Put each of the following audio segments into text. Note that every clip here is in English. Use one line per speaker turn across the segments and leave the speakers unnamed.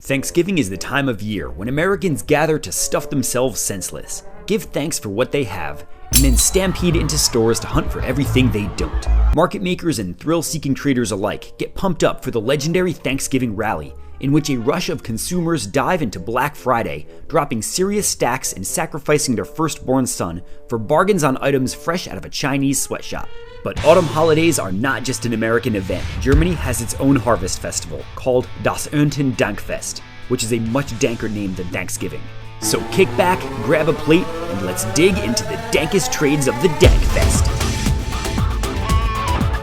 Thanksgiving is the time of year when Americans gather to stuff themselves senseless, give thanks for what they have, and then stampede into stores to hunt for everything they don't. Market makers and thrill-seeking traders alike get pumped up for the legendary Thanksgiving rally, in which a rush of consumers dive into Black Friday, dropping serious stacks and sacrificing their firstborn son for bargains on items fresh out of a Chinese sweatshop. But autumn holidays are not just an American event. Germany has its own harvest festival called Das Dankfest, which is a much danker name than Thanksgiving. So kick back, grab a plate, and let's dig into the dankest trades of the Dankfest.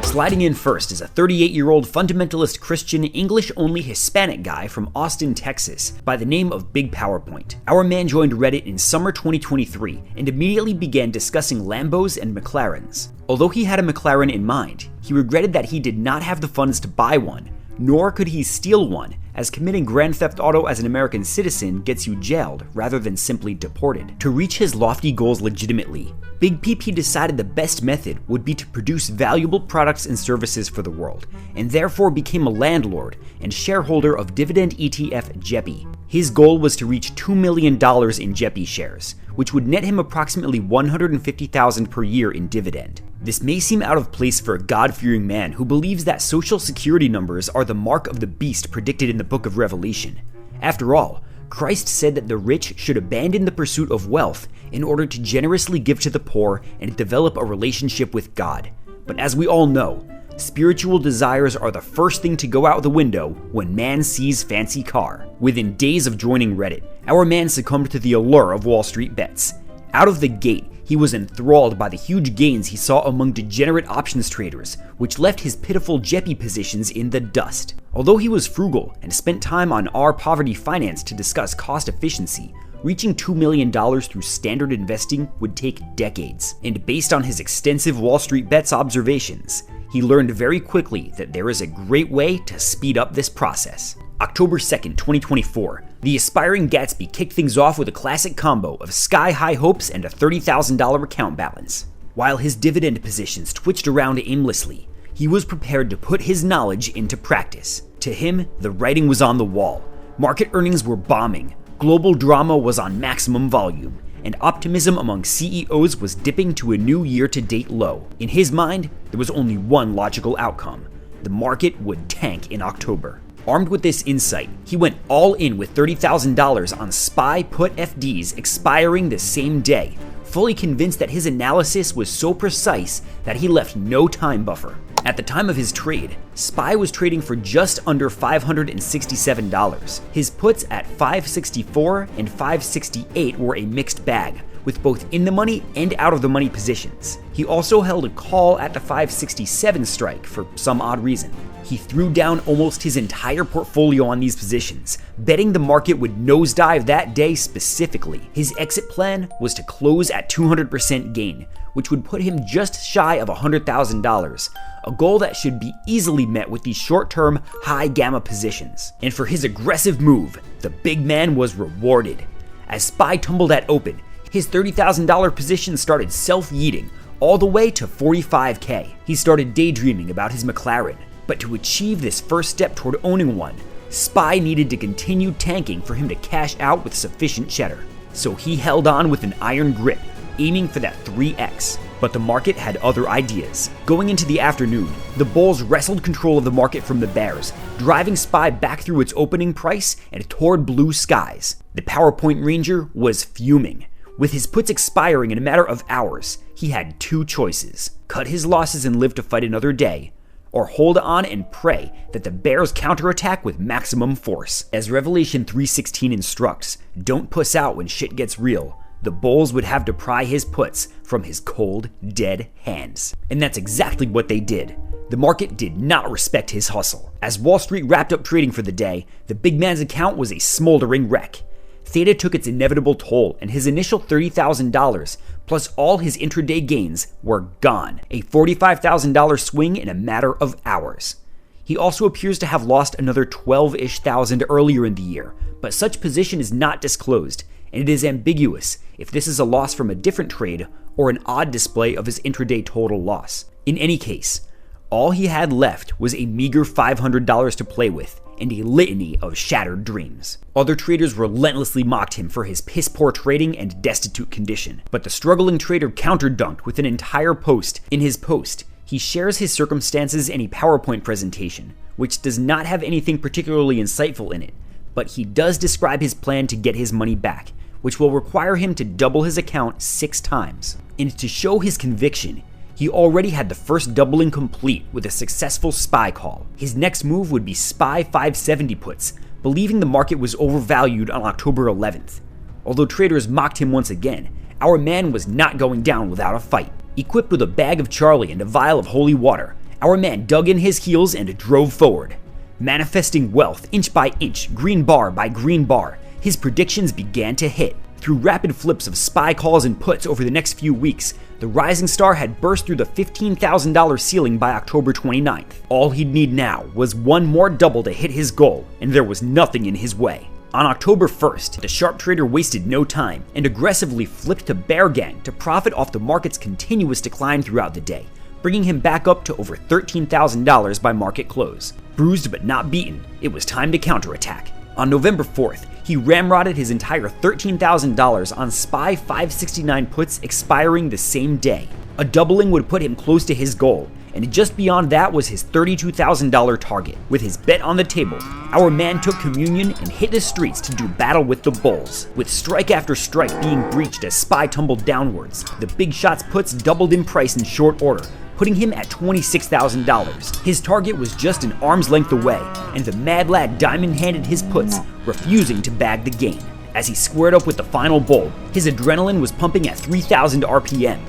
Sliding in first is a 38-year-old fundamentalist Christian, English-only Hispanic guy from Austin, Texas, by the name of Big PowerPoint. Our man joined Reddit in summer 2023 and immediately began discussing Lambos and McLarens. Although he had a McLaren in mind, he regretted that he did not have the funds to buy one, nor could he steal one, as committing Grand Theft Auto as an American citizen gets you jailed rather than simply deported. To reach his lofty goals legitimately, Big PP decided the best method would be to produce valuable products and services for the world, and therefore became a landlord and shareholder of dividend ETF JEPI. His goal was to reach $2 million in JEPI shares, which would net him approximately $150,000 per year in dividend. This may seem out of place for a God-fearing man who believes that social security numbers are the mark of the beast predicted in the book of Revelation. After all, Christ said that the rich should abandon the pursuit of wealth in order to generously give to the poor and develop a relationship with God. But as we all know, spiritual desires are the first thing to go out the window when man sees fancy car. Within days of joining Reddit, our man succumbed to the allure of WallStreetBets. Out of the gate, he was enthralled by the huge gains he saw among degenerate options traders, which left his pitiful JEPI positions in the dust. Although he was frugal and spent time on Our Poverty Finance to discuss cost efficiency, reaching $2 million through standard investing would take decades. And based on his extensive WallStreetBets observations, he learned very quickly that there is a great way to speed up this process. October 2nd, 2024, the aspiring Gatsby kicked things off with a classic combo of sky-high hopes and a $30,000 account balance. While his dividend positions twitched around aimlessly, he was prepared to put his knowledge into practice. To him, the writing was on the wall. Market earnings were bombing, global drama was on maximum volume, and optimism among CEOs was dipping to a new year-to-date low. In his mind, there was only one logical outcome: the market would tank in October. Armed with this insight, he went all in with $30,000 on SPY put FDs expiring the same day, fully convinced that his analysis was so precise that he left no time buffer. At the time of his trade, SPY was trading for just under $567. His puts at $564 and $568 were a mixed bag, with both in-the-money and out-of-the-money positions. He also held a call at the $567 strike for some odd reason. He threw down almost his entire portfolio on these positions, betting the market would nosedive that day specifically. His exit plan was to close at 200% gain, which would put him just shy of $100,000, a goal that should be easily met with these short-term, high-gamma positions. And for his aggressive move, the big man was rewarded. As SPY tumbled at open, his $30,000 position started self-yeeting all the way to $45K. He started daydreaming about his McLaren. But to achieve this first step toward owning one, SPY needed to continue tanking for him to cash out with sufficient cheddar. So he held on with an iron grip, aiming for that 3x. But the market had other ideas. Going into the afternoon, the bulls wrestled control of the market from the bears, driving SPY back through its opening price and toward blue skies. The PowerPoint Ranger was fuming. With his puts expiring in a matter of hours, he had two choices: cut his losses and live to fight another day, or hold on and pray that the bears counterattack with maximum force. As Revelation 3:16 instructs, don't puss out when shit gets real. The bulls would have to pry his puts from his cold, dead hands. And that's exactly what they did. The market did not respect his hustle. As Wall Street wrapped up trading for the day, the big man's account was a smoldering wreck. Theta took its inevitable toll, and his initial $30,000, plus all his intraday gains, were gone. A $45,000 swing in a matter of hours. He also appears to have lost another 12-ish thousand earlier in the year, but such position is not disclosed, and it is ambiguous if this is a loss from a different trade or an odd display of his intraday total loss. In any case, all he had left was a meager $500 to play with, and a litany of shattered dreams. Other traders relentlessly mocked him for his piss-poor trading and destitute condition, but the struggling trader counter-dunked with an entire post. In his post, he shares his circumstances in a PowerPoint presentation, which does not have anything particularly insightful in it, but he does describe his plan to get his money back, which will require him to double his account 6 times. And to show his conviction, he already had the first doubling complete with a successful SPY call. His next move would be SPY 570 puts, believing the market was overvalued on October 11th. Although traders mocked him once again, our man was not going down without a fight. Equipped with a bag of Charlie and a vial of holy water, our man dug in his heels and drove forward. Manifesting wealth inch by inch, green bar by green bar, his predictions began to hit. Through rapid flips of SPY calls and puts over the next few weeks, the rising star had burst through the $15,000 ceiling by October 29th. All he'd need now was one more double to hit his goal, and there was nothing in his way. On October 1st, the sharp trader wasted no time and aggressively flipped to bear gang to profit off the market's continuous decline throughout the day, bringing him back up to over $13,000 by market close. Bruised but not beaten, it was time to counterattack. On November 4th, he ramrodded his entire $13,000 on SPY 569 puts expiring the same day. A doubling would put him close to his goal, and just beyond that was his $32,000 target. With his bet on the table, our man took communion and hit the streets to do battle with the bulls. With strike after strike being breached as SPY tumbled downwards, the big shots puts doubled in price in short order, putting him at $26,000. His target was just an arm's length away, and the mad lad diamond-handed his puts, refusing to bag the gain. As he squared up with the final bull, his adrenaline was pumping at 3,000 RPM.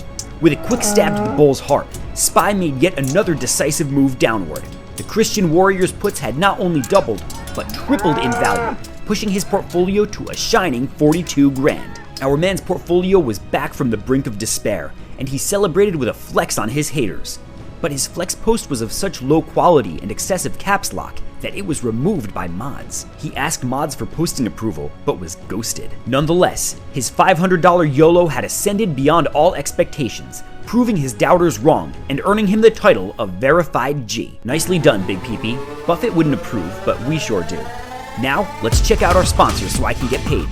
With a quick stab to the bull's heart, SPY made yet another decisive move downward. The Christian warrior's puts had not only doubled, but tripled in value, pushing his portfolio to a shining 42 grand. Our man's portfolio was back from the brink of despair, and he celebrated with a flex on his haters. But his flex post was of such low quality and excessive caps lock that it was removed by mods. He asked mods for posting approval, but was ghosted. Nonetheless, his $500 YOLO had ascended beyond all expectations, proving his doubters wrong and earning him the title of Verified G. Nicely done, Big PP. Buffett wouldn't approve, but we sure do. Now, let's check out our sponsors so I can get paid.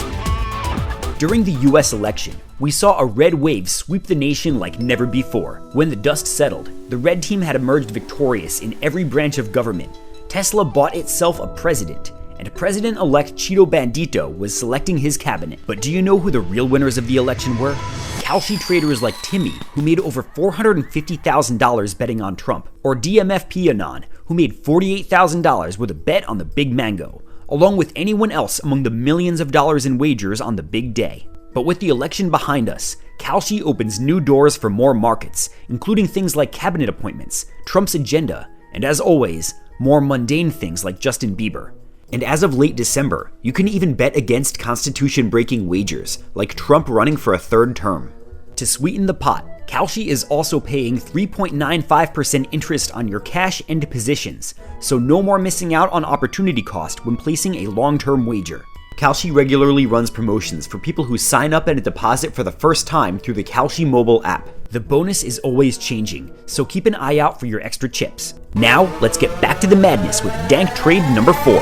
During the US election, we saw a red wave sweep the nation like never before. When the dust settled, the red team had emerged victorious in every branch of government. Tesla bought itself a president, and President-elect Cheeto Bandito was selecting his cabinet. But do you know who the real winners of the election were? Kalshi traders like Timmy, who made over $450,000 betting on Trump, or DMFP Anon, who made $48,000 with a bet on the Big Mango, along with anyone else among the millions of dollars in wagers on the big day. But with the election behind us, Kalshi opens new doors for more markets, including things like cabinet appointments, Trump's agenda, and as always, more mundane things like Justin Bieber. And as of late December, you can even bet against constitution-breaking wagers, like Trump running for a 3rd term. To sweeten the pot, Kalshi is also paying 3.95% interest on your cash and positions, so no more missing out on opportunity cost when placing a long-term wager. Kalshi regularly runs promotions for people who sign up and deposit for the first time through the Kalshi mobile app. The bonus is always changing, so keep an eye out for your extra chips. Now, let's get back to the madness with Dank Trade number 4.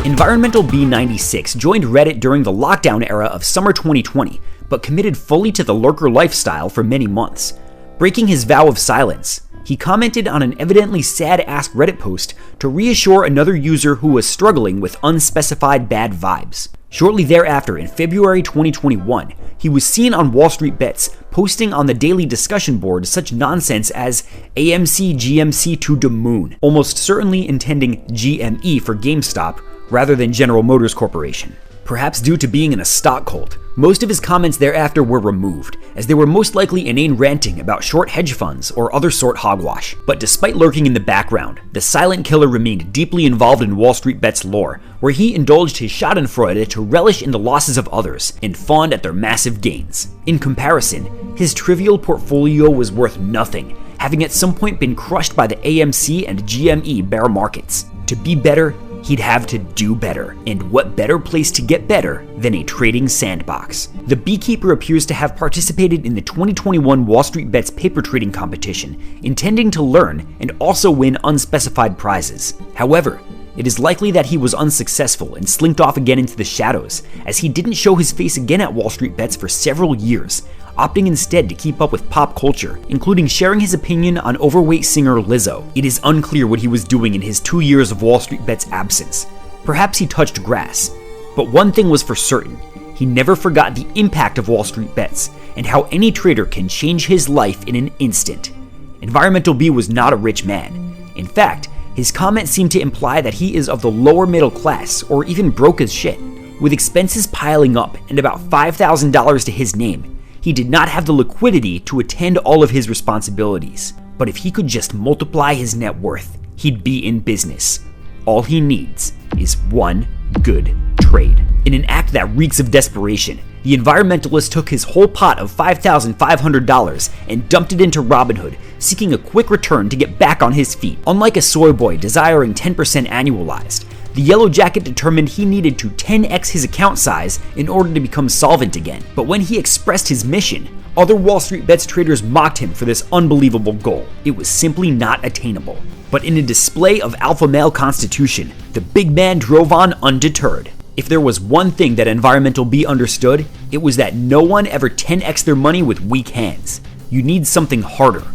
Environmental B96 joined Reddit during the lockdown era of summer 2020, but committed fully to the lurker lifestyle for many months. Breaking his vow of silence, he commented on an evidently sad Ask Reddit post to reassure another user who was struggling with unspecified bad vibes. Shortly thereafter, in February 2021, he was seen on WallStreetBets posting on the daily discussion board such nonsense as AMC GMC to the moon, almost certainly intending GME for GameStop rather than General Motors Corporation. Perhaps due to being in a stock cult, most of his comments thereafter were removed, as they were most likely inane ranting about short hedge funds or other sort hogwash. But despite lurking in the background, the silent killer remained deeply involved in WallStreetBets lore, where he indulged his schadenfreude to relish in the losses of others and fawned at their massive gains. In comparison, his trivial portfolio was worth nothing, having at some point been crushed by the AMC and GME bear markets. To be better, he'd have to do better. And what better place to get better than a trading sandbox? The beekeeper appears to have participated in the 2021 WallStreetBets paper trading competition, intending to learn and also win unspecified prizes. However, it is likely that he was unsuccessful and slinked off again into the shadows, as he didn't show his face again at WallStreetBets for several years, opting instead to keep up with pop culture, including sharing his opinion on overweight singer Lizzo. It is unclear what he was doing in his 2 years of WallStreetBets absence. Perhaps he touched grass. But one thing was for certain: he never forgot the impact of WallStreetBets and how any trader can change his life in an instant. Environmental B was not a rich man. In fact, his comments seem to imply that he is of the lower middle class or even broke as shit. With expenses piling up and about $5,000 to his name, he did not have the liquidity to attend all of his responsibilities. But if he could just multiply his net worth, he'd be in business. All he needs is one good trade. In an act that reeks of desperation, the environmentalist took his whole pot of $5,500 and dumped it into Robinhood, seeking a quick return to get back on his feet. Unlike a soy boy desiring 10% annualized, the Yellow Jacket determined he needed to 10x his account size in order to become solvent again. But when he expressed his mission, other WallStreetBets traders mocked him for this unbelievable goal. It was simply not attainable. But in a display of alpha male constitution, the big man drove on undeterred. If there was one thing that Environmental B understood, it was that no one ever 10x their money with weak hands. You need something harder.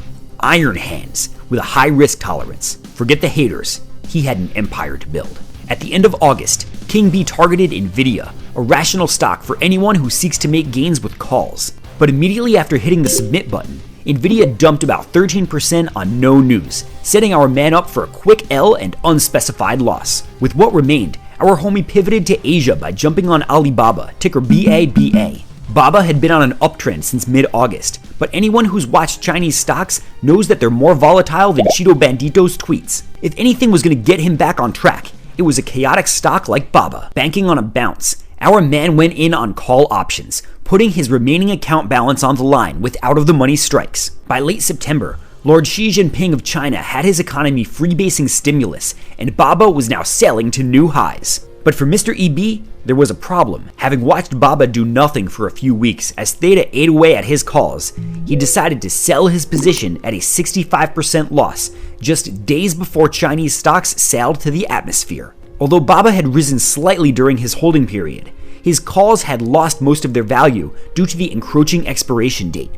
Iron hands, with a high risk tolerance. Forget the haters, he had an empire to build. At the end of August, King B targeted Nvidia, a rational stock for anyone who seeks to make gains with calls. But immediately after hitting the submit button, Nvidia dumped about 13% on no news, setting our man up for a quick L and unspecified loss. With what remained, our homie pivoted to Asia by jumping on Alibaba, ticker BABA. BABA had been on an uptrend since mid-August, but anyone who's watched Chinese stocks knows that they're more volatile than Cheeto Bandito's tweets. If anything was going to get him back on track, it was a chaotic stock like BABA. Banking on a bounce, our man went in on call options, putting his remaining account balance on the line with out-of-the-money strikes. By late September, Lord Xi Jinping of China had his economy freebasing stimulus, and BABA was now sailing to new highs. But for Mr. EB, there was a problem. Having watched BABA do nothing for a few weeks as Theta ate away at his calls, he decided to sell his position at a 65% loss just days before Chinese stocks sailed to the atmosphere. Although BABA had risen slightly during his holding period, his calls had lost most of their value due to the encroaching expiration date.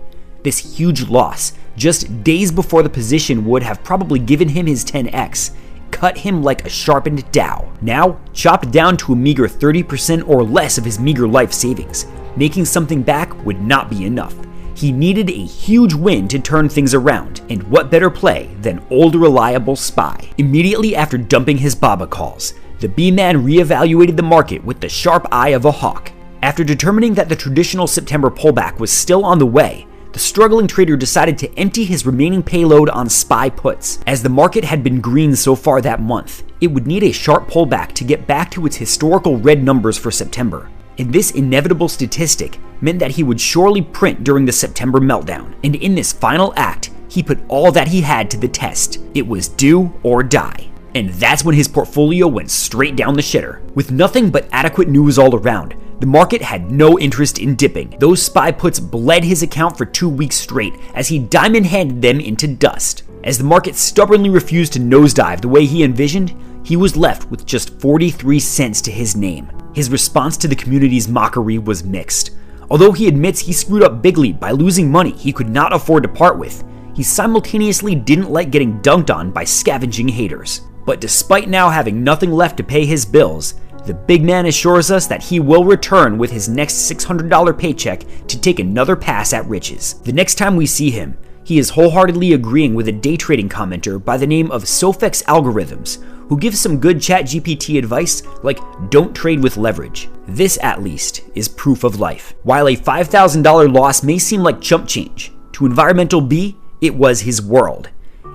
This huge loss, just days before the position would have probably given him his 10x, cut him like a sharpened dowel. Now, chopped down to a meager 30% or less of his meager life savings, making something back would not be enough. He needed a huge win to turn things around, and what better play than old reliable SPY? Immediately after dumping his BABA calls, the B-man reevaluated the market with the sharp eye of a hawk. After determining that the traditional September pullback was still on the way, the struggling trader decided to empty his remaining payload on SPY puts. As the market had been green so far that month, it would need a sharp pullback to get back to its historical red numbers for September. And this inevitable statistic meant that he would surely print during the September meltdown. And in this final act, he put all that he had to the test. It was do or die. And that's when his portfolio went straight down the shitter. With nothing but adequate news all around, the market had no interest in dipping. Those SPY puts bled his account for 2 weeks straight as he diamond-handed them into dust. As the market stubbornly refused to nosedive the way he envisioned, he was left with just 43 cents to his name. His response to the community's mockery was mixed. Although he admits he screwed up bigly by losing money he could not afford to part with, he simultaneously didn't like getting dunked on by scavenging haters. But despite now having nothing left to pay his bills, the big man assures us that he will return with his next $600 paycheck to take another pass at riches. The next time we see him, he is wholeheartedly agreeing with a day trading commenter by the name of Sofex Algorithms, who gives some good ChatGPT advice like don't trade with leverage. This, at least, is proof of life. While a $5,000 loss may seem like chump change, to Environmental B, it was his world.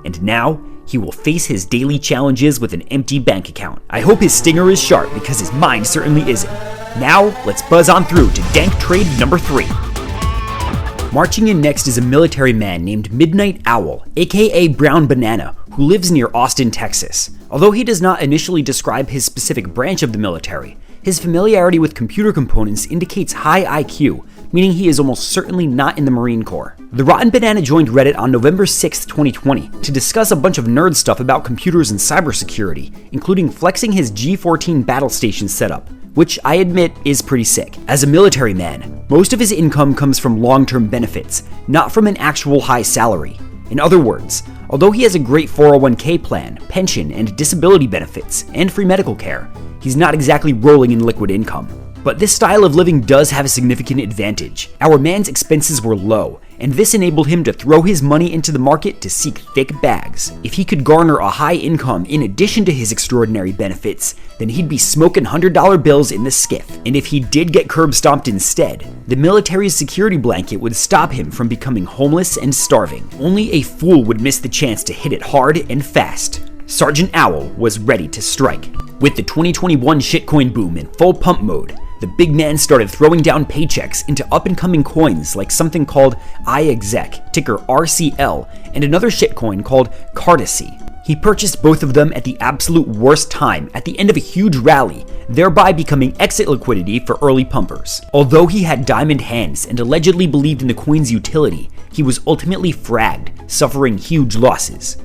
And now, he will face his daily challenges with an empty bank account. I hope his stinger is sharp because his mind certainly isn't. Now, let's buzz on through to Dank trade number 3. Marching in next is a military man named Midnight Owl, aka Brown Banana, who lives near Austin, Texas. Although he does not initially describe his specific branch of the military, his familiarity with computer components indicates high IQ, meaning he is almost certainly not in the Marine Corps. The Rotten Banana joined Reddit on November 6, 2020, to discuss a bunch of nerd stuff about computers and cybersecurity, including flexing his G14 battle station setup, which I admit is pretty sick. As a military man, most of his income comes from long-term benefits, not from an actual high salary. In other words, although he has a great 401k plan, pension, and disability benefits, and free medical care, he's not exactly rolling in liquid income. But this style of living does have a significant advantage. Our man's expenses were low, and this enabled him to throw his money into the market to seek thick bags. If he could garner a high income in addition to his extraordinary benefits, then he'd be smoking $100 bills in the skiff. And if he did get curb stomped instead, the military's security blanket would stop him from becoming homeless and starving. Only a fool would miss the chance to hit it hard and fast. Sergeant Owl was ready to strike. With the 2021 shitcoin boom in full pump mode, the big man started throwing down paychecks into up-and-coming coins like something called iExec, ticker RCL, and another shitcoin called Cardacy. He purchased both of them at the absolute worst time at the end of a huge rally, thereby becoming exit liquidity for early pumpers. Although he had diamond hands and allegedly believed in the coin's utility, he was ultimately fragged, suffering huge losses.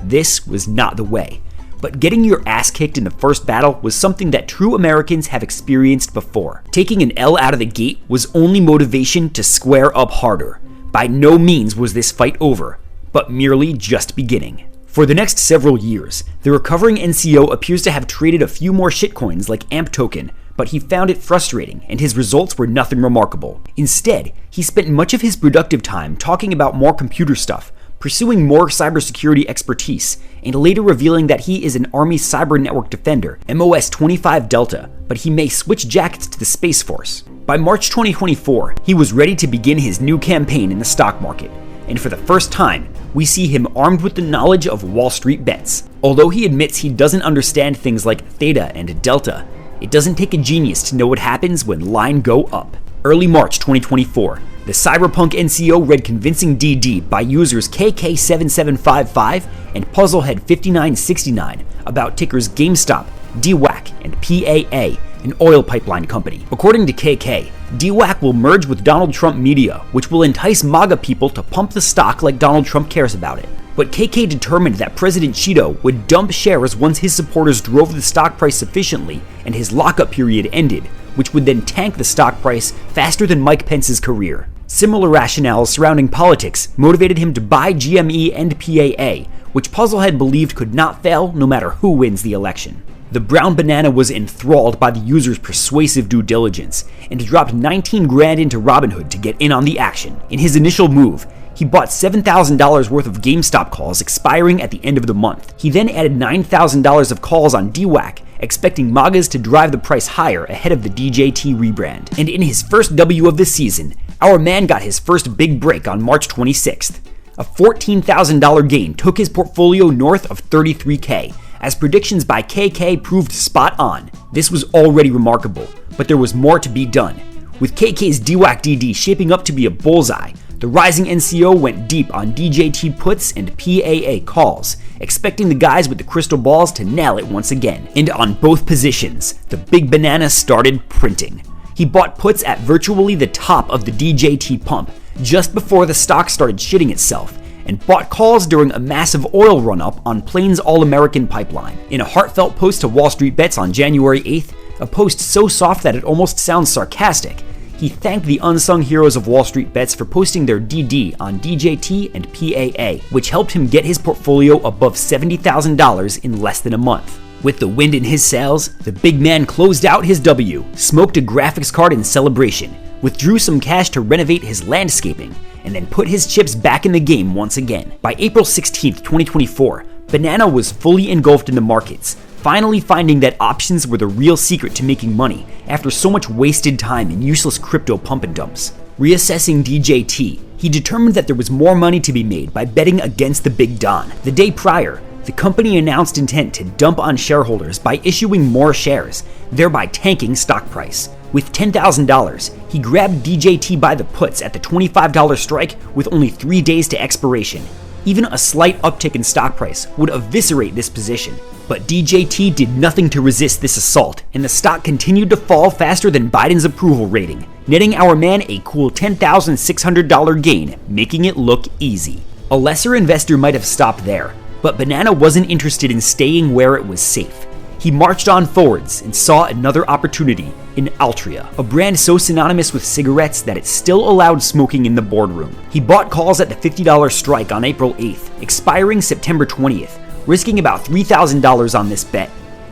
This was not the way. But getting your ass kicked in the first battle was something that true Americans have experienced before. Taking an L out of the gate was only motivation to square up harder. By no means was this fight over, but merely just beginning. For the next several years, the recovering NCO appears to have traded a few more shitcoins like AMP token, but he found it frustrating and his results were nothing remarkable. Instead, he spent much of his productive time talking about more computer stuff, pursuing more cybersecurity expertise, and later revealing that he is an Army Cyber Network Defender, MOS 25 Delta, but he may switch jackets to the Space Force. By March 2024, he was ready to begin his new campaign in the stock market, and for the first time, we see him armed with the knowledge of WallStreetBets. Although he admits he doesn't understand things like theta and delta, it doesn't take a genius to know what happens when line go up. Early March 2024, the Cyberpunk NCO read convincing DD by users KK7755 and Puzzlehead5969 about tickers GameStop, DWAC, and PAA, an oil pipeline company. According to KK, DWAC will merge with Donald Trump Media, which will entice MAGA people to pump the stock like Donald Trump cares about it. But KK determined that President Cheeto would dump shares once his supporters drove the stock price sufficiently and his lockup period ended, which would then tank the stock price faster than Mike Pence's career. Similar rationales surrounding politics motivated him to buy GME and PAA, which Puzzlehead believed could not fail no matter who wins the election. The Brown Banana was enthralled by the user's persuasive due diligence and dropped 19 grand into Robinhood to get in on the action. In his initial move, he bought $7,000 worth of GameStop calls expiring at the end of the month. He then added $9,000 of calls on DWAC, expecting MAGAs to drive the price higher ahead of the DJT rebrand. And in his first W of the season, our man got his first big break on March 26th. A $14,000 gain took his portfolio north of $33K, as predictions by KK proved spot on. This was already remarkable, but there was more to be done. With KK's DWAC DD shaping up to be a bullseye, the rising NCO went deep on DJT puts and PAA calls, expecting the guys with the crystal balls to nail it once again. And on both positions, the big banana started printing. He bought puts at virtually the top of the DJT pump, just before the stock started shitting itself, and bought calls during a massive oil run-up on Plains All-American Pipeline. In a heartfelt post to WallStreetBets on January 8th, a post so soft that it almost sounds sarcastic, he thanked the unsung heroes of WallStreetBets for posting their DD on DJT and PAA, which helped him get his portfolio above $70,000 in less than a month. With the wind in his sails, the big man closed out his W, smoked a graphics card in celebration, withdrew some cash to renovate his landscaping, and then put his chips back in the game once again. By April 16, 2024, Banana was fully engulfed in the markets, finally finding that options were the real secret to making money after so much wasted time in useless crypto pump and dumps. Reassessing DJT, he determined that there was more money to be made by betting against the Big Don. The day prior, the company announced intent to dump on shareholders by issuing more shares, thereby tanking stock price, With $10,000, he grabbed DJT by the puts at the $25 strike with only 3 days to expiration. Even a slight uptick in stock price would eviscerate this position. But DJT did nothing to resist this assault, and the stock continued to fall faster than Biden's approval rating, netting our man a cool $10,600 gain, making it look easy. A lesser investor might have stopped there, but Banana wasn't interested in staying where it was safe. He marched on forwards and saw another opportunity in Altria, a brand so synonymous with cigarettes that it still allowed smoking in the boardroom. He bought calls at the $50 strike on April 8th, expiring September 20th, risking about $3,000 on this bet.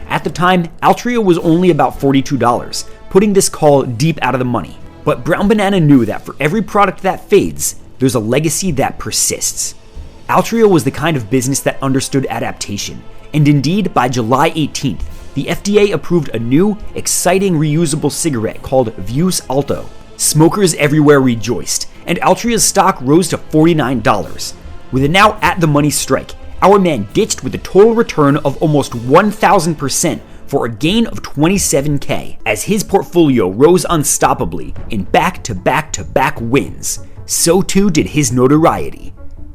At the time, Altria was only about $42, putting this call deep out of the money. But Brown Banana knew that for every product that fades, there's a legacy that persists. Altria was the kind of business that understood adaptation, and indeed, by July 18th, the FDA approved a new, exciting reusable cigarette called Vuse Alto. Smokers everywhere rejoiced, and Altria's stock rose to $49. With a now at-the-money strike, our man ditched with a total return of almost 1,000% for a gain of $27K, as his portfolio rose unstoppably in back-to-back-to-back wins. So too did his notoriety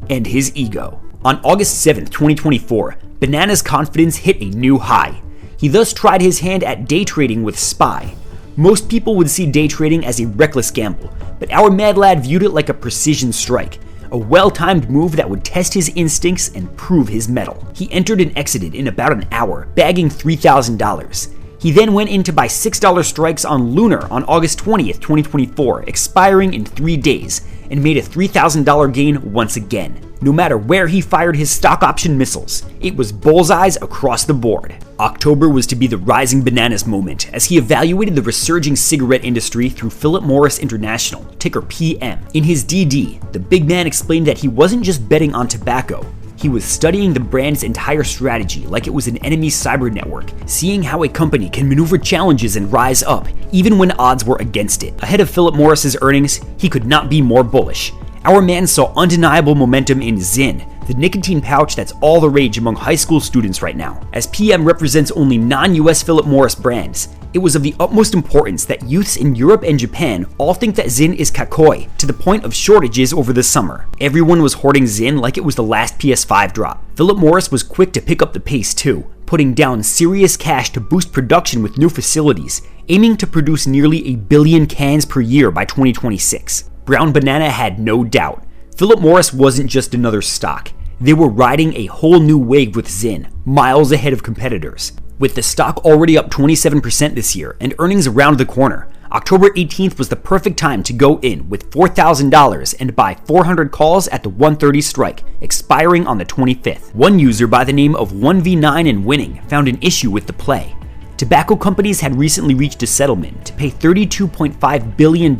and his ego. On August 7th, 2024, Banana's confidence hit a new high. He thus tried his hand at day trading with SPY. Most people would see day trading as a reckless gamble, but our mad lad viewed it like a precision strike, a well-timed move that would test his instincts and prove his mettle. He entered and exited in about an hour, bagging $3,000. He then went in to buy $6 strikes on Lunar on August 20th, 2024, expiring in 3 days, and made a $3,000 gain once again. No matter where he fired his stock option missiles, it was bullseyes across the board. October was to be the rising bananas moment as he evaluated the resurging cigarette industry through Philip Morris International, ticker PM. In his DD, the big man explained that he wasn't just betting on tobacco. He was studying the brand's entire strategy like it was an enemy cyber network, seeing how a company can maneuver challenges and rise up, even when odds were against it. Ahead of Philip Morris's earnings, he could not be more bullish. Our man saw undeniable momentum in Zyn, the nicotine pouch that's all the rage among high school students right now. As PM represents only non-US Philip Morris brands, it was of the utmost importance that youths in Europe and Japan all think that Zyn is kakoi, to the point of shortages over the summer. Everyone was hoarding Zyn like it was the last PS5 drop. Philip Morris was quick to pick up the pace too, putting down serious cash to boost production with new facilities, aiming to produce nearly 1 billion cans per year by 2026. Brown Banana had no doubt. Philip Morris wasn't just another stock. They were riding a whole new wave with Zyn, miles ahead of competitors. With the stock already up 27% this year and earnings around the corner, October 18th was the perfect time to go in with $4,000 and buy 400 calls at the 130 strike, expiring on the 25th. One user by the name of 1v9 and Winning found an issue with the play. Tobacco companies had recently reached a settlement to pay $32.5 billion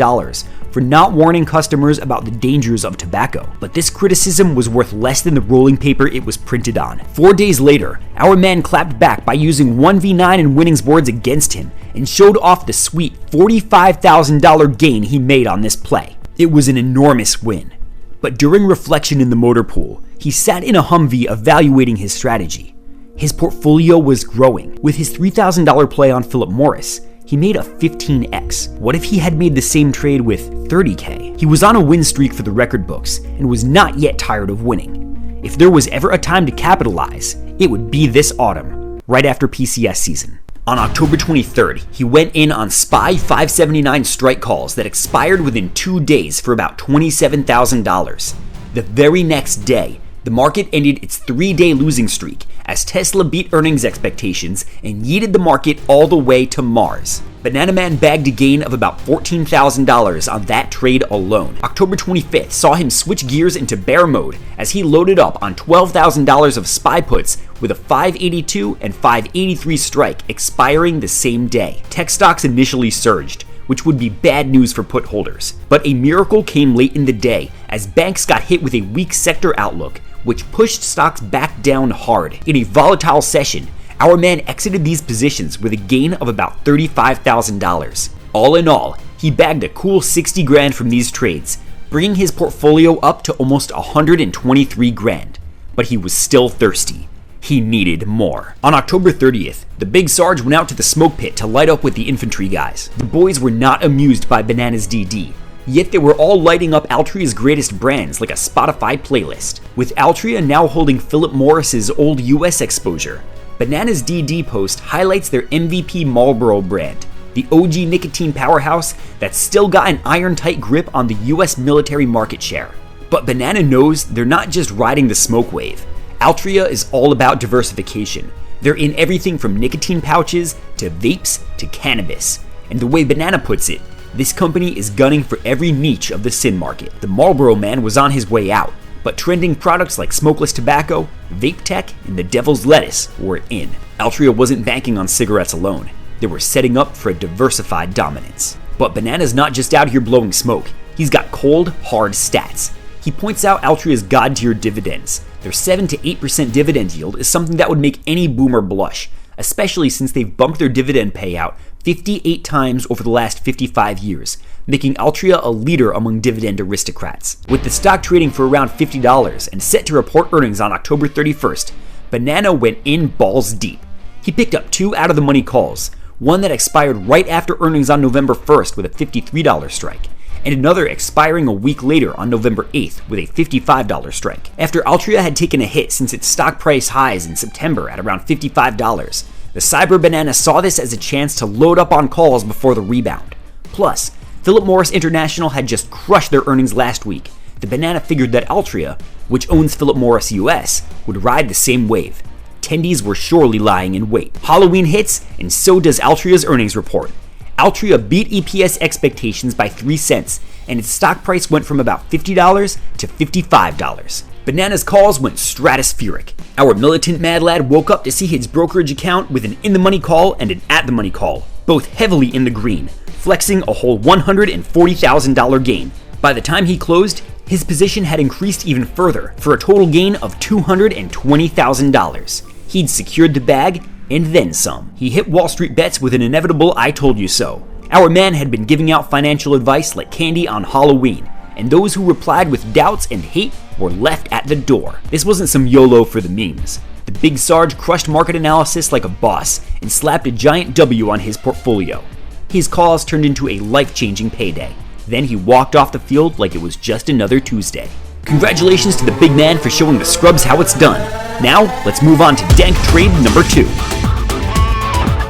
for not warning customers about the dangers of tobacco. But this criticism was worth less than the rolling paper it was printed on. 4 days later, our man clapped back by using 1v9 and Winning's boards against him and showed off the sweet $45,000 gain he made on this play. It was an enormous win. But during reflection in the motor pool, he sat in a Humvee evaluating his strategy. His portfolio was growing. With his $3,000 play on Philip Morris, he made a 15x. What if he had made the same trade with $30K? He was on a win streak for the record books and was not yet tired of winning. If there was ever a time to capitalize, it would be this autumn, right after PCS season. On October 23rd, he went in on SPY 579 strike calls that expired within 2 days for about $27,000. The very next day, the market ended its 3-day losing streak as Tesla beat earnings expectations and yeeted the market all the way to Mars. Banana Man bagged a gain of about $14,000 on that trade alone. October 25th saw him switch gears into bear mode as he loaded up on $12,000 of SPY puts with a 582 and 583 strike expiring the same day. Tech stocks initially surged, which would be bad news for put holders. But a miracle came late in the day as banks got hit with a weak sector outlook, which pushed stocks back down hard. In a volatile session, our man exited these positions with a gain of about $35,000. All in all, he bagged a cool 60 grand from these trades, bringing his portfolio up to almost 123 grand. But he was still thirsty. he needed more. On October 30th, the Big Sarge went out to the smoke pit to light up with the infantry guys. The boys were not amused by Bananas DD, yet they were all lighting up Altria's greatest brands like a Spotify playlist. With Altria now holding Philip Morris's old US exposure, Bananas DD post highlights their MVP Marlboro brand, the OG nicotine powerhouse that's still got an iron-tight grip on the US military market share. But Banana knows they're not just riding the smoke wave. Altria is all about diversification. They're in everything from nicotine pouches to vapes to cannabis. And the way Banana puts it, this company is gunning for every niche of the sin market. The Marlboro man was on his way out, but trending products like smokeless tobacco, vape tech, and the devil's lettuce were in. Altria wasn't banking on cigarettes alone. They were setting up for a diversified dominance. But Banana's not just out here blowing smoke. He's got cold, hard stats. He points out Altria's god-tier dividends. Their 7 to 8% dividend yield is something that would make any boomer blush, especially since they've bumped their dividend payout 58 times over the last 55 years, making Altria a leader among dividend aristocrats. With the stock trading for around $50 and set to report earnings on October 31st, Banana went in balls deep. He picked up 2 out-of-the-money calls, one that expired right after earnings on November 1st with a $53 strike, and another expiring a week later on November 8th with a $55 strike. After Altria had taken a hit since its stock price highs in September at around $55, the Cyber Banana saw this as a chance to load up on calls before the rebound. Plus, Philip Morris International had just crushed their earnings last week. The Banana figured that Altria, which owns Philip Morris US, would ride the same wave. Attendees were surely lying in wait. Halloween hits, and so does Altria's earnings report. Altria beat EPS expectations by 3 cents, and its stock price went from about $50 to $55. Banana's calls went stratospheric. Our militant mad lad woke up to see his brokerage account with an in-the-money call and an at-the-money call, both heavily in the green, flexing a whole $140,000 gain. By the time he closed, his position had increased even further for a total gain of $220,000. He'd secured the bag and then some. He hit WallStreetBets with an inevitable "I told you so." Our man had been giving out financial advice like candy on Halloween, and those who replied with doubts and hate were left at the door. This wasn't some YOLO for the memes. The Big Sarge crushed market analysis like a boss and slapped a giant W on his portfolio. His cause turned into a life-changing payday. Then he walked off the field like it was just another Tuesday. Congratulations to the big man for showing the scrubs how it's done. Now, let's move on to Dank Trade number 2.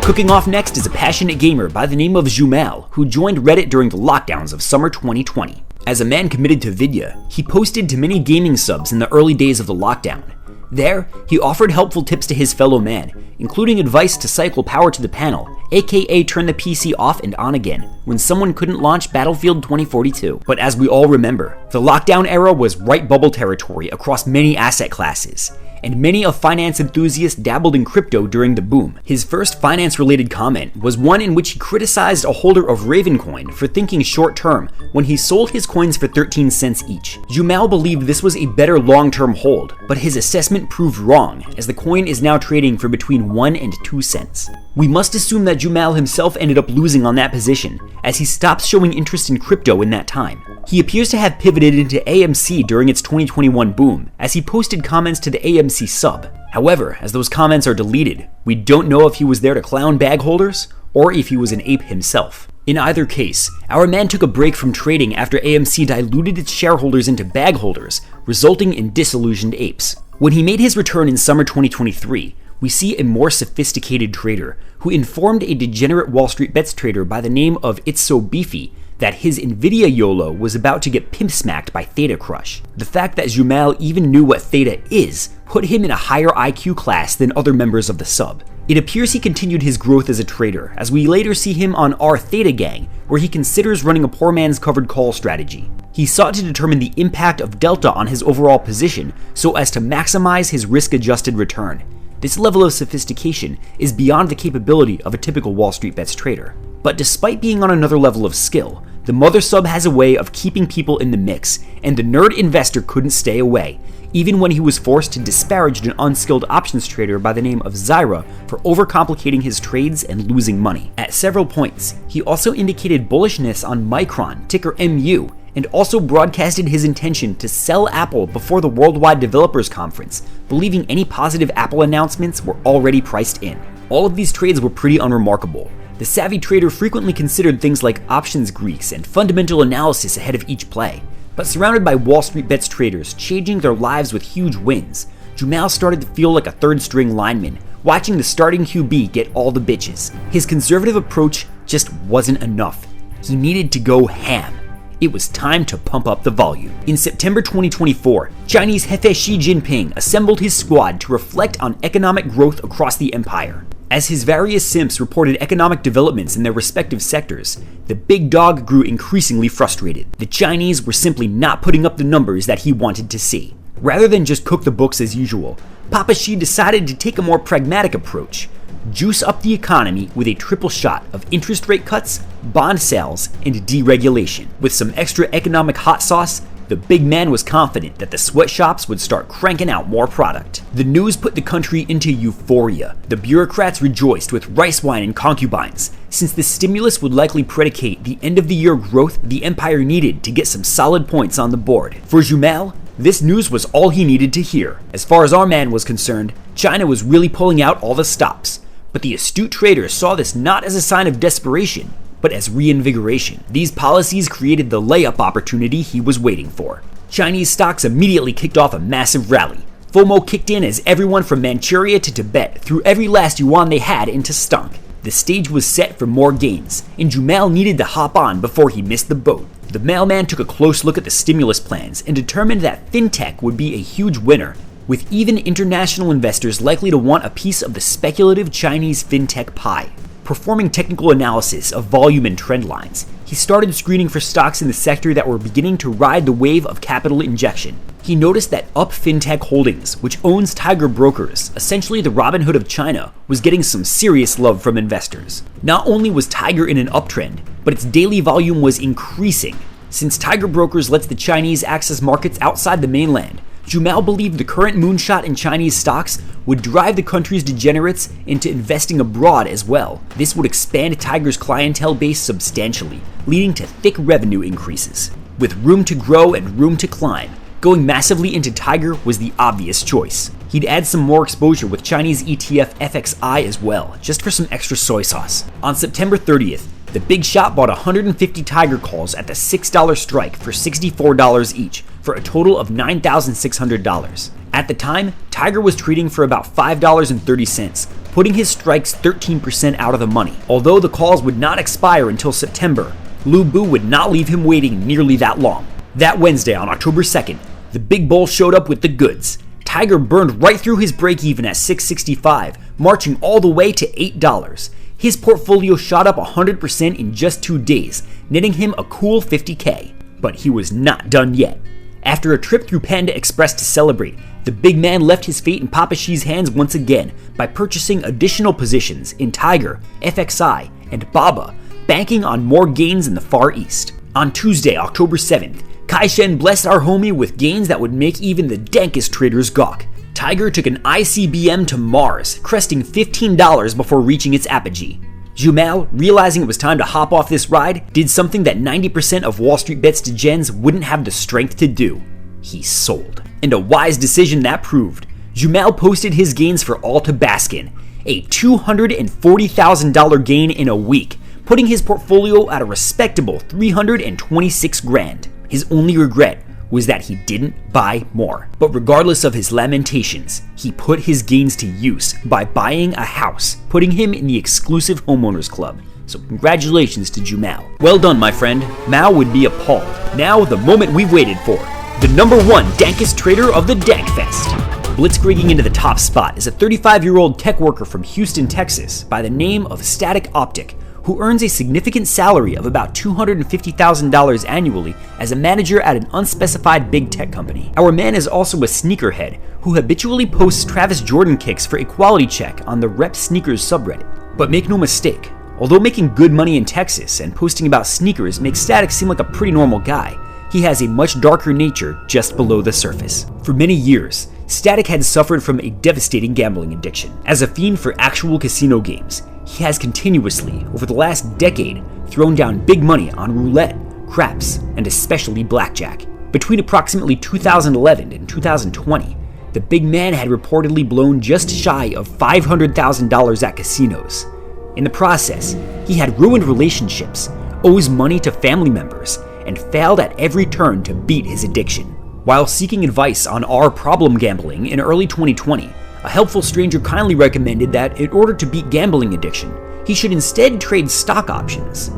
Cooking off next is a passionate gamer by the name of Jumal, who joined Reddit during the lockdowns of summer 2020. As a man committed to Vidya, he posted to many gaming subs in the early days of the lockdown. There, he offered helpful tips to his fellow man, including advice to cycle power to the panel, aka turn the PC off and on again when someone couldn't launch Battlefield 2042. But as we all remember, the lockdown era was right bubble territory across many asset classes, and many of finance enthusiasts dabbled in crypto during the boom. His first finance-related comment was one in which he criticized a holder of Ravencoin for thinking short-term when he sold his coins for 13 cents each. Jumal believed this was a better long-term hold, but his assessment proved wrong, as the coin is now trading for between 1 and 2 cents. We must assume that Jumal himself ended up losing on that position, as he stopped showing interest in crypto in that time. He appears to have pivoted into AMC during its 2021 boom, as he posted comments to the AMC sub. However, as those comments are deleted, we don't know if he was there to clown bag holders, or if he was an ape himself. In either case, our man took a break from trading after AMC diluted its shareholders into bag holders, resulting in disillusioned apes. When he made his return in summer 2023, we see a more sophisticated trader who informed a degenerate WallStreetBets trader by the name of It's So Beefy that his Nvidia YOLO was about to get pimp smacked by Theta Crush. The fact that Jumal even knew what Theta is put him in a higher IQ class than other members of the sub. It appears he continued his growth as a trader, as we later see him on our Theta Gang, where he considers running a poor man's covered call strategy. He sought to determine the impact of delta on his overall position so as to maximize his risk-adjusted return. This level of sophistication is beyond the capability of a typical WallStreetBets trader. But despite being on another level of skill, the mother sub has a way of keeping people in the mix, and the nerd investor couldn't stay away, even when he was forced to disparage an unskilled options trader by the name of Zyra for overcomplicating his trades and losing money. At several points, he also indicated bullishness on Micron, ticker MU, and also broadcasted his intention to sell Apple before the Worldwide Developers Conference, believing any positive Apple announcements were already priced in. All of these trades were pretty unremarkable. The savvy trader frequently considered things like options Greeks and fundamental analysis ahead of each play. But surrounded by WallStreetBets traders changing their lives with huge wins, Jumal started to feel like a third-string lineman, watching the starting QB get all the bitches. His conservative approach just wasn't enough. He needed to go ham. It was time to pump up the volume. In September 2024, Chinese Hefe Xi Jinping assembled his squad to reflect on economic growth across the empire. As his various simps reported economic developments in their respective sectors, the big dog grew increasingly frustrated. The Chinese were simply not putting up the numbers that he wanted to see. Rather than just cook the books as usual, Papa Xi decided to take a more pragmatic approach. Juice up the economy with a triple shot of interest rate cuts, bond sales, and deregulation. With some extra economic hot sauce, the big man was confident that the sweatshops would start cranking out more product. The news put the country into euphoria. The bureaucrats rejoiced with rice wine and concubines, since the stimulus would likely predicate the end-of-the-year growth the empire needed to get some solid points on the board. For Jumal, this news was all he needed to hear. As far as our man was concerned, China was really pulling out all the stops. But the astute traders saw this not as a sign of desperation, but as reinvigoration. These policies created the layup opportunity he was waiting for. Chinese stocks immediately kicked off a massive rally. FOMO kicked in as everyone from Manchuria to Tibet threw every last yuan they had into stunk. The stage was set for more gains, and Jumal needed to hop on before he missed the boat. The mailman took a close look at the stimulus plans and determined that fintech would be a huge winner, with even international investors likely to want a piece of the speculative Chinese fintech pie. Performing technical analysis of volume and trend lines, he started screening for stocks in the sector that were beginning to ride the wave of capital injection. He noticed that Up Fintech Holdings, which owns Tiger Brokers, essentially the Robin Hood of China, was getting some serious love from investors. Not only was Tiger in an uptrend, but its daily volume was increasing. Since Tiger Brokers lets the Chinese access markets outside the mainland, Jumal believed the current moonshot in Chinese stocks would drive the country's degenerates into investing abroad as well. This would expand Tiger's clientele base substantially, leading to thick revenue increases. With room to grow and room to climb, going massively into Tiger was the obvious choice. He'd add some more exposure with Chinese ETF FXI as well, just for some extra soy sauce. On September 30th, the big shot bought 150 Tiger calls at the $6 strike for $64 each, for a total of $9,600. At the time, Tiger was trading for about $5.30, putting his strikes 13% out of the money. Although the calls would not expire until September, Lu Bu would not leave him waiting nearly that long. That Wednesday, on October 2nd, the big bull showed up with the goods. Tiger burned right through his break-even at $6.65, marching all the way to $8. His portfolio shot up 100% in just 2 days, netting him a cool $50K. But he was not done yet. After a trip through Panda Express to celebrate, the big man left his fate in Papa Xi's hands once again by purchasing additional positions in Tiger, FXI, and Baba, banking on more gains in the Far East. On Tuesday, October 7th, Kai Shen blessed our homie with gains that would make even the Dankest traders gawk. Tiger took an ICBM to Mars, cresting $15 before reaching its apogee. Jumal, realizing it was time to hop off this ride, did something that 90% of WallStreetBets degens wouldn't have the strength to do. He sold. And a wise decision that proved. Jumal posted his gains for all to bask in, a $240,000 gain in a week, putting his portfolio at a respectable $326,000. His only regret was that he didn't buy more. But regardless of his lamentations, he put his gains to use by buying a house, putting him in the exclusive homeowners club. So congratulations to Jumal. Well done, my friend. Mao would be appalled. Now the moment we've waited for. The #1 Dankest trader of the Dankfest. Blitzkrieging into the top spot is a 35-year-old tech worker from Houston, Texas by the name of Static Optic, who earns a significant salary of about $250,000 annually as a manager at an unspecified big tech company. Our man is also a sneakerhead who habitually posts Travis Jordan kicks for a quality check on the Rep Sneakers subreddit. But make no mistake, although making good money in Texas and posting about sneakers makes Static seem like a pretty normal guy, he has a much darker nature just below the surface. For many years, Static had suffered from a devastating gambling addiction. As a fiend for actual casino games, he has continuously, over the last decade, thrown down big money on roulette, craps, and especially blackjack. Between approximately 2011 and 2020, the big man had reportedly blown just shy of $500,000 at casinos. In the process, he had ruined relationships, owes money to family members, and failed at every turn to beat his addiction. While seeking advice on our problem gambling in early 2020, a helpful stranger kindly recommended that in order to beat gambling addiction, he should instead trade stock options.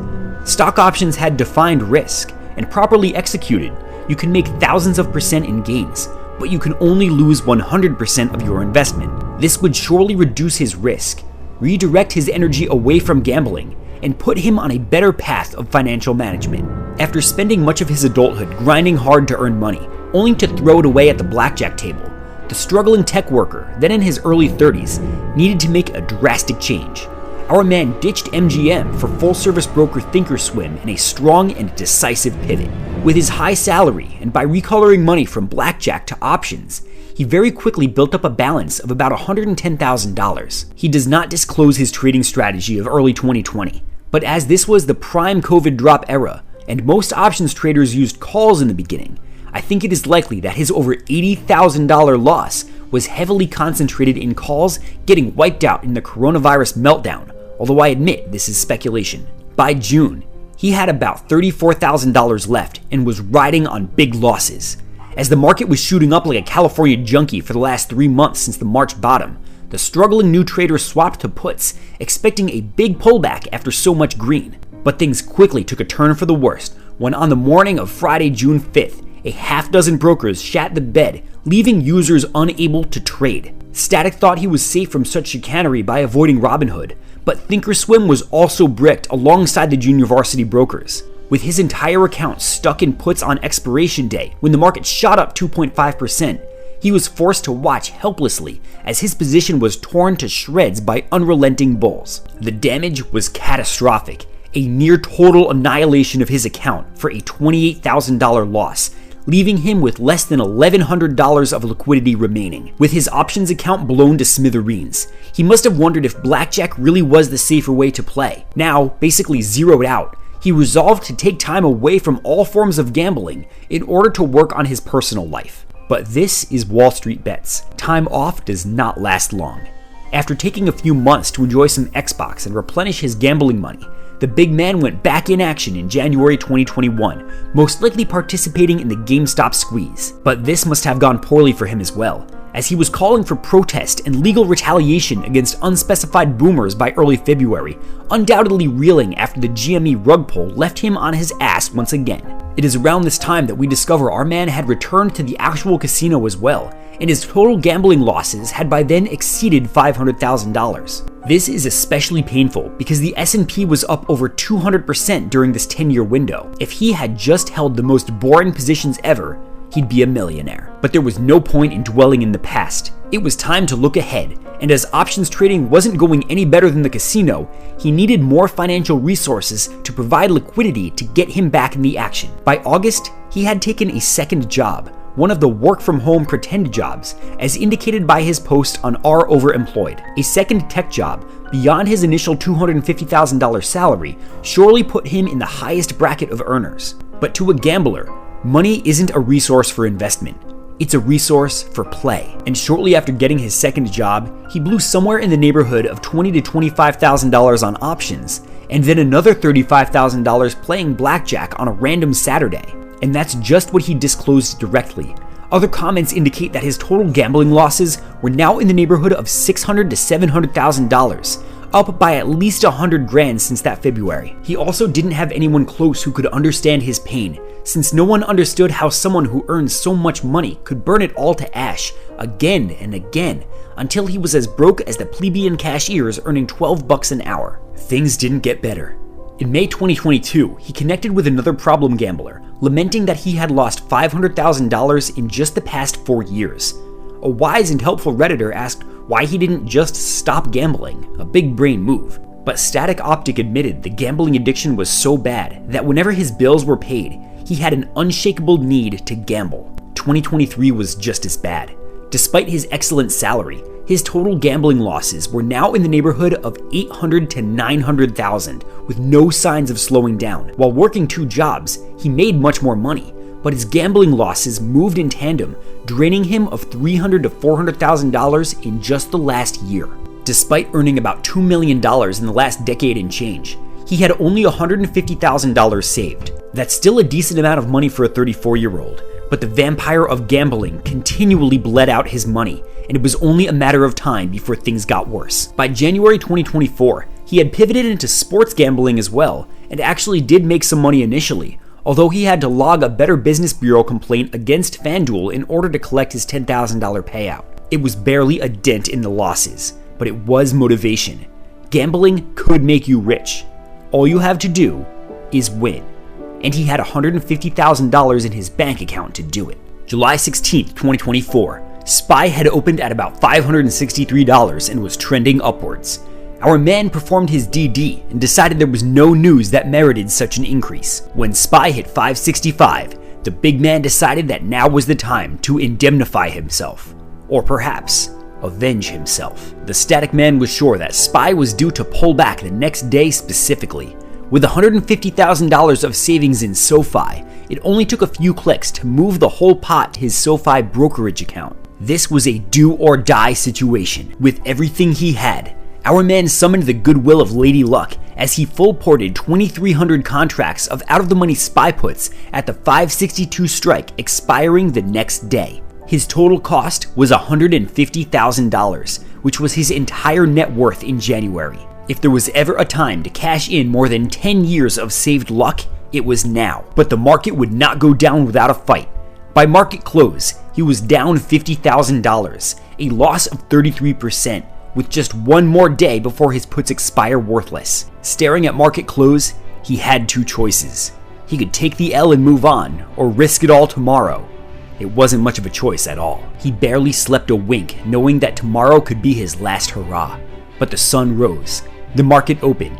Stock options had defined risk, and properly executed, you can make thousands of percent in gains, but you can only lose 100% of your investment. This would surely reduce his risk, redirect his energy away from gambling, and put him on a better path of financial management. After spending much of his adulthood grinding hard to earn money, only to throw it away at the blackjack table, the struggling tech worker, then in his early 30s, needed to make a drastic change. Our man ditched MGM for full-service broker Thinkorswim in a strong and decisive pivot. With his high salary, and by recoloring money from blackjack to options, he very quickly built up a balance of about $110,000. He does not disclose his trading strategy of early 2020, but as this was the prime COVID drop era, and most options traders used calls in the beginning, I think it is likely that his over $80,000 loss was heavily concentrated in calls getting wiped out in the coronavirus meltdown, although I admit this is speculation. By June, he had about $34,000 left and was riding on big losses. As the market was shooting up like a California junkie for the last 3 months since the March bottom, the struggling new trader swapped to puts, expecting a big pullback after so much green. But things quickly took a turn for the worst when on the morning of Friday, June 5th, a half-dozen brokers shat the bed, leaving users unable to trade. Static thought he was safe from such chicanery by avoiding Robinhood, but Thinkorswim was also bricked alongside the junior varsity brokers. With his entire account stuck in puts on expiration day when the market shot up 2.5%, he was forced to watch helplessly as his position was torn to shreds by unrelenting bulls. The damage was catastrophic, a near total annihilation of his account for a $28,000 loss, leaving him with less than $1,100 of liquidity remaining. With his options account blown to smithereens, he must have wondered if blackjack really was the safer way to play. Now, basically zeroed out, he resolved to take time away from all forms of gambling in order to work on his personal life. But this is Wall Street Bets. Time off does not last long. After taking a few months to enjoy some Xbox and replenish his gambling money, the big man went back in action in January 2021, most likely participating in the GameStop squeeze. But this must have gone poorly for him as well, as he was calling for protest and legal retaliation against unspecified boomers by early February, undoubtedly reeling after the GME rug pull left him on his ass once again. It is around this time that we discover our man had returned to the actual casino as well, and his total gambling losses had by then exceeded $500,000. This is especially painful because the S&P was up over 200% during this 10-year window. If he had just held the most boring positions ever, he'd be a millionaire. But there was no point in dwelling in the past. It was time to look ahead, and as options trading wasn't going any better than the casino, he needed more financial resources to provide liquidity to get him back in the action. By August, he had taken a second job, one of the work-from-home pretend jobs, as indicated by his post on R Overemployed. A second tech job, beyond his initial $250,000 salary, surely put him in the highest bracket of earners. But to a gambler, money isn't a resource for investment. It's a resource for play. And shortly after getting his second job, he blew somewhere in the neighborhood of $20,000 to $25,000 on options, and then another $35,000 playing blackjack on a random Saturday. And that's just what he disclosed directly. Other comments indicate that his total gambling losses were now in the neighborhood of $600,000 to $700,000, up by at least $100,000 since that February. He also didn't have anyone close who could understand his pain, since no one understood how someone who earned so much money could burn it all to ash again and again until he was as broke as the plebeian cashiers earning $12 an hour. Things didn't get better. In May 2022, he connected with another problem gambler, lamenting that he had lost $500,000 in just the past 4 years. A wise and helpful Redditor asked why he didn't just stop gambling, a big brain move. But Static Optic admitted the gambling addiction was so bad that whenever his bills were paid, he had an unshakable need to gamble. 2023 was just as bad. Despite his excellent salary, his total gambling losses were now in the neighborhood of $800,000 to $900,000, with no signs of slowing down. While working 2 jobs, he made much more money, but his gambling losses moved in tandem, draining him of $300,000 to $400,000 in just the last year. Despite earning about $2 million in the last decade and change, he had only $150,000 saved. That's still a decent amount of money for a 34-year-old, but the vampire of gambling continually bled out his money, and it was only a matter of time before things got worse. By January 2024, he had pivoted into sports gambling as well, and actually did make some money initially, although he had to log a Better Business Bureau complaint against FanDuel in order to collect his $10,000 payout. It was barely a dent in the losses, but it was motivation. Gambling could make you rich. All you have to do is win. And he had $150,000 in his bank account to do it. July 16th, 2024, SPY had opened at about $563 and was trending upwards. Our man performed his DD and decided there was no news that merited such an increase. When SPY hit $565, the big man decided that now was the time to indemnify himself. Or perhaps, avenge himself. The static man was sure that SPY was due to pull back the next day specifically. With $150,000 of savings in SoFi, it only took a few clicks to move the whole pot to his SoFi brokerage account. This was a do or die situation. With everything he had, our man summoned the goodwill of Lady Luck as he full ported 2,300 contracts of out-of-the-money SPY puts at the 562 strike expiring the next day. His total cost was $150,000, which was his entire net worth in January. If there was ever a time to cash in more than 10 years of saved luck, it was now. But the market would not go down without a fight. By market close, he was down $50,000, a loss of 33%, with just one more day before his puts expire worthless. Staring at market close, he had 2 choices. He could take the L and move on, or risk it all tomorrow. It wasn't much of a choice at all. He barely slept a wink, knowing that tomorrow could be his last hurrah. But the sun rose. The market opened,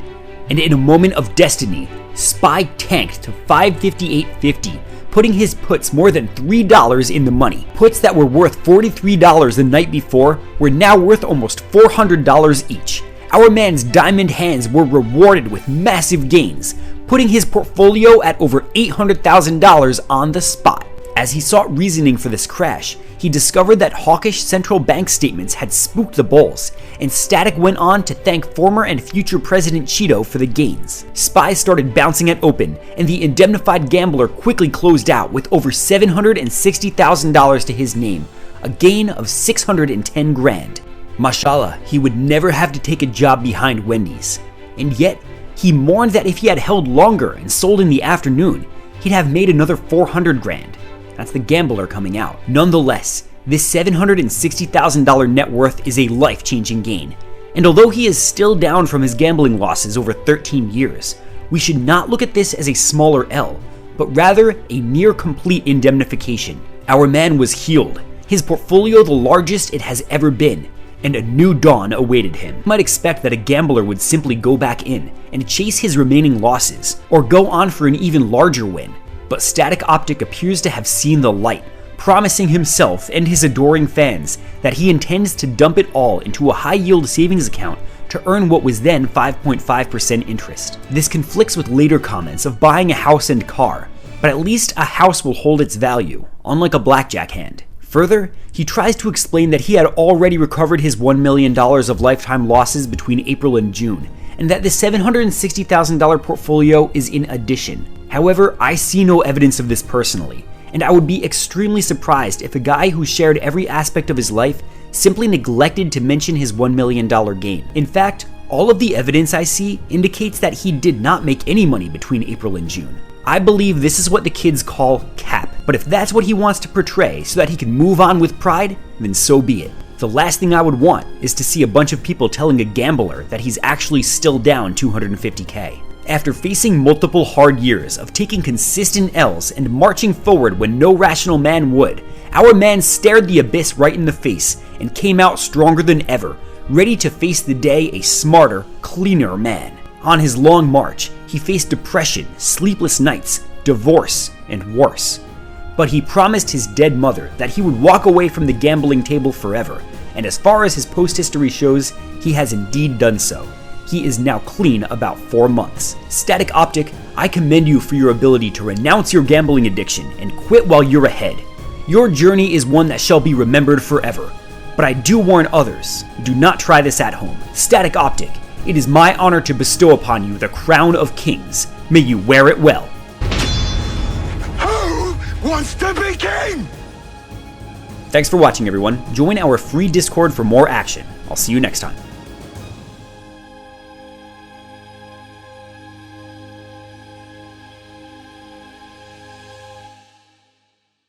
and in a moment of destiny, SPY tanked to $558.50, putting his puts more than $3 in the money. Puts that were worth $43 the night before were now worth almost $400 each. Our man's diamond hands were rewarded with massive gains, putting his portfolio at over $800,000 on the spot. As he sought reasoning for this crash, he discovered that hawkish central bank statements had spooked the bulls, and Static went on to thank former and future President Cheeto for the gains. SPY started bouncing at open, and the indemnified gambler quickly closed out with over $760,000 to his name, a gain of $610,000. Mashallah, he would never have to take a job behind Wendy's. And yet, he mourned that if he had held longer and sold in the afternoon, he'd have made another $400,000. That's the gambler coming out. Nonetheless, this $760,000 net worth is a life-changing gain. And although he is still down from his gambling losses over 13 years, we should not look at this as a smaller L, but rather a near-complete indemnification. Our man was healed, his portfolio the largest it has ever been, and a new dawn awaited him. You might expect that a gambler would simply go back in and chase his remaining losses, or go on for an even larger win. But Static Optic appears to have seen the light, promising himself and his adoring fans that he intends to dump it all into a high-yield savings account to earn what was then 5.5% interest. This conflicts with later comments of buying a house and car, but at least a house will hold its value, unlike a blackjack hand. Further, he tries to explain that he had already recovered his $1 million of lifetime losses between April and June, and that the $760,000 portfolio is in addition. However, I see no evidence of this personally, and I would be extremely surprised if a guy who shared every aspect of his life simply neglected to mention his $1 million gain. In fact, all of the evidence I see indicates that he did not make any money between April and June. I believe this is what the kids call cap, but if that's what he wants to portray so that he can move on with pride, then so be it. The last thing I would want is to see a bunch of people telling a gambler that he's actually still down $250K. After facing multiple hard years of taking consistent L's and marching forward when no rational man would, our man stared the abyss right in the face and came out stronger than ever, ready to face the day a smarter, cleaner man. On his long march, he faced depression, sleepless nights, divorce, and worse. But he promised his dead mother that he would walk away from the gambling table forever, and as far as his post history shows, he has indeed done so. He is now clean about 4 months. Static Optic, I commend you for your ability to renounce your gambling addiction and quit while you're ahead. Your journey is one that shall be remembered forever. But I do warn others, do not try this at home. Static Optic, it is my honor to bestow upon you the crown of kings. May you wear it well.
Who wants to be king?
Thanks for watching, everyone. Join our free Discord for more action. I'll see you next time.